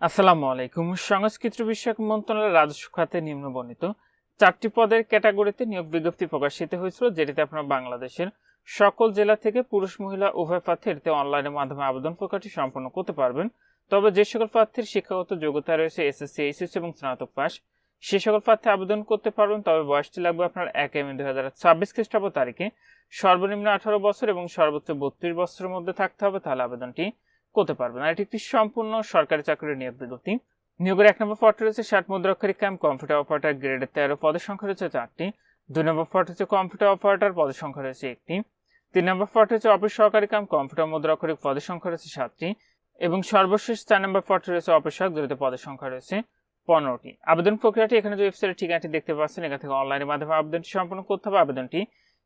আসসালামু আলাইকুম। সংস্কৃতি বিষয়ক মন্ত্রণালয়ের রাজস্ব খাতে নিম্নবর্ণিত 4টি পদের ক্যাটাগরিতে নিয়োগ বিজ্ঞপ্তি প্রকাশিত হয়েছিল, যেটিতে আপনারা বাংলাদেশের সকল জেলা থেকে পুরুষ মহিলা উভয় প্রার্থী এটিতে অনলাইনের মাধ্যমে আবেদন প্রক্রিয়াটি সম্পন্ন করতে পারবেন। তবে যে সকল প্রার্থীর শিক্ষাগত যোগ্যতা রয়েছে এসএসসি, এইচএসসি এবং স্নাতক পাস, সে সকল প্রার্থী আবেদন করতে পারবেন। তবে বয়সটি লাগবে আপনার 1 মে 2026 খ্রিস্টাব্দ তারিখে সর্বনিম্ন 18 বছর এবং সর্বোচ্চ 32 বছরের মধ্যে থাকতে হবে, তাহলে আবেদনটি করতে পারবেন। আর এটি একটি সম্পূর্ণ সরকারি চাকরির নিয়োগ বিজ্ঞপ্তি। নিয়োগের 1 নম্বর পদটি রয়েছে 60 মুদ্রাক্ষরিক কাম কম্পিউটার অপারেটর, গ্রেডের 13, পদের সংখ্যা রয়েছে 4টি। 2 নম্বর পদ হচ্ছে কম্পিউটার অপারেটর, পদের সংখ্যা রয়েছে 1টি। 3 নম্বর পদ হচ্ছে অফিস সহকারী কাম কম্পিউটার মুদ্রাক্ষরিক, পদের সংখ্যা রয়েছে 7টি। এবং সর্বশেষ 4 নম্বর পদটি রয়েছে অফিস সহায়ক, যেটিতে পদের সংখ্যা রয়েছে 15টি। আবেদন প্রক্রিয়াটি এখানে যে ওয়েবসাইটের ঠিকানাটি দেখতে পাচ্ছেন, এখান থেকে অনলাইনের মাধ্যমে আবেদনটি সম্পন্ন করতে হবে। আবেদনটি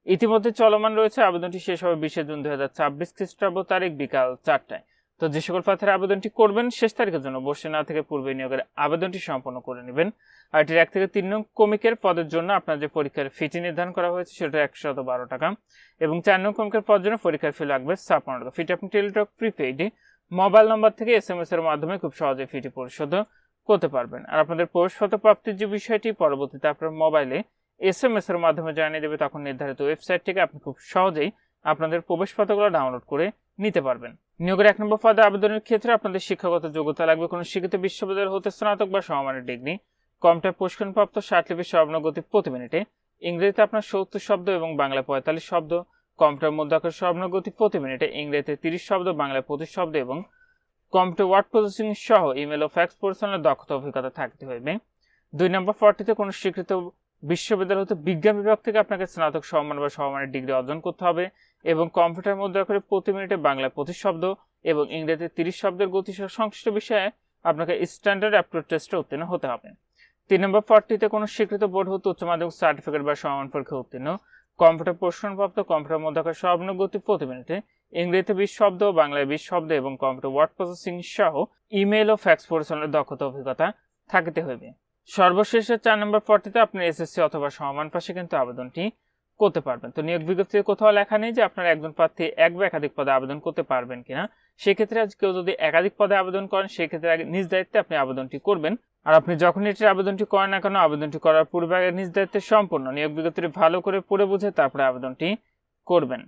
ইতিমধ্যে চলমান রয়েছে। আবেদনটি শেষ হবে 20 জুন 2026 খ্রিস্টাব্দ তারিখ বিকাল 4টায়। তো যে সকল প্রার্থীরা আবেদনটি করবেন শেষ তারিখের জন্য বসে না থেকে পূর্বে নিয়োগের আবেদনটি সম্পন্ন করে নেবেন। আর এটির 1 থেকে 3 নং কমিকের পদের জন্য আপনার যে পরীক্ষার ফিটি নির্ধারণ করা হয়েছে সেটা 112 টাকা, এবং 4 নং কমিকের পদের জন্য পরীক্ষার ফি লাগবে 56 টাকা। ফিটি আপনি টেলিটক প্রিপেইডে মোবাইল নম্বর থেকে SMS এর মাধ্যমে খুব সহজে ফিটি পরিশোধ করতে পারবেন। আর আপনাদের প্রবেশপত্র প্রাপ্তির যে বিষয়টি পরবর্তীতে আপনার মোবাইলে SMS এর মাধ্যমে জানিয়ে দেবে, তখন নির্ধারিত ওয়েবসাইট থেকে আপনি খুব সহজেই আপনাদের প্রবেশপত্রগুলো ডাউনলোড করে নিতে পারবেন। নিয়োগের 1 নম্বর পদে আবেদনের ক্ষেত্রে আপনাদের শিক্ষাগত যোগ্যতা লাগবে কোনো স্বীকৃত বিশ্ববিদ্যালয় হতে স্নাতক বা সমমানের ডিগ্রি, কম্পিউটার প্রশিক্ষণপ্রাপ্ত 60 লিপি স্বর্ণগতি প্রতি মিনিটে, ইংরেজিতে আপনার 70 শব্দ এবং বাংলায় 45 শব্দ, কম্পিউটার মুদ্রাক্ষর স্বর্ণগতি প্রতি মিনিটে, ইংরেজিতে 30 শব্দ, বাংলায় 25 শব্দ এবং কম্পিউটার ওয়ার্ড প্রসেসিং সহ ইমেল ও ফ্যাক্স পরিচালনার দক্ষতা অভিজ্ঞতা থাকতে হবে। 2 নম্বর পদটিতে কোনো স্বীকৃত বিশ্ববিদ্যালয় হতে বিজ্ঞান বিভাগ থেকে আপনাকে স্নাতক সমমান বা সমমানের ডিগ্রি অর্জন করতে হবে, এবং কম্পিউটার মুদ্রাক্ষরে প্রতি মিনিটে বাংলায় 25 শব্দ এবং ইংরেজিতে 30 শব্দের গতি সংশ্লিষ্ট বিষয়ে আপনাকে স্ট্যান্ডার্ড অ্যাপটিটিউড টেস্টে উত্তীর্ণ হতে হবে। 3 নম্বর পদটিতে কোনো স্বীকৃত বোর্ড হতে উচ্চ মাধ্যমিক সার্টিফিকেট বা সমমান পরীক্ষায় উত্তীর্ণ, কম্পিউটার প্রশিক্ষণপ্রাপ্ত, কম্পিউটার মুদ্রাক্ষর স্বর্ণ গতি প্রতি মিনিটে, ইংরেজিতে 20 শব্দ, বাংলায় 20 শব্দ এবং কম্পিউটার ওয়ার্ড প্রসেসিং সহ ইমেল ও ফ্যাক্স পরিচালনার দক্ষতা অভিজ্ঞতা থাকতে হবে। সর্বশেষে 4 নম্বর পদটিতে আপনি এসএসসি অথবা সমমান পাশে কিন্তু আবেদনটি করতে পারবেন। তো নিয়োগ বিজ্ঞপ্তিতে কোথাও লেখা নেই যে আপনার একজন প্রার্থী এক বা একাধিক পদে আবেদন করতে পারবেন কিনা। সেক্ষেত্রে আজ কেউ যদি একাধিক পদে আবেদন করেন, সেক্ষেত্রে নিজ দায়িত্বে আপনি আবেদনটি করবেন। আর আপনি যখন এটির আবেদনটি করেন না কেন, আবেদনটি করার পূর্বে আগে নিজ দায়িত্বে সম্পূর্ণ নিয়োগ বিজ্ঞপ্তিটি ভালো করে পড়ে বুঝে তারপরে আবেদনটি করবেন।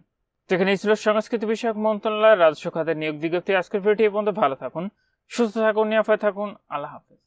তো এখানে ছিল সংস্কৃতি বিষয়ক মন্ত্রণালয়ের রাজস্ব খাতের নিয়োগ বিজ্ঞপ্তি। আজকের ভিডিওটি এই পর্যন্ত। ভালো থাকুন, সুস্থ থাকুন, নিরাপদে থাকুন। আল্লাহ হাফেজ।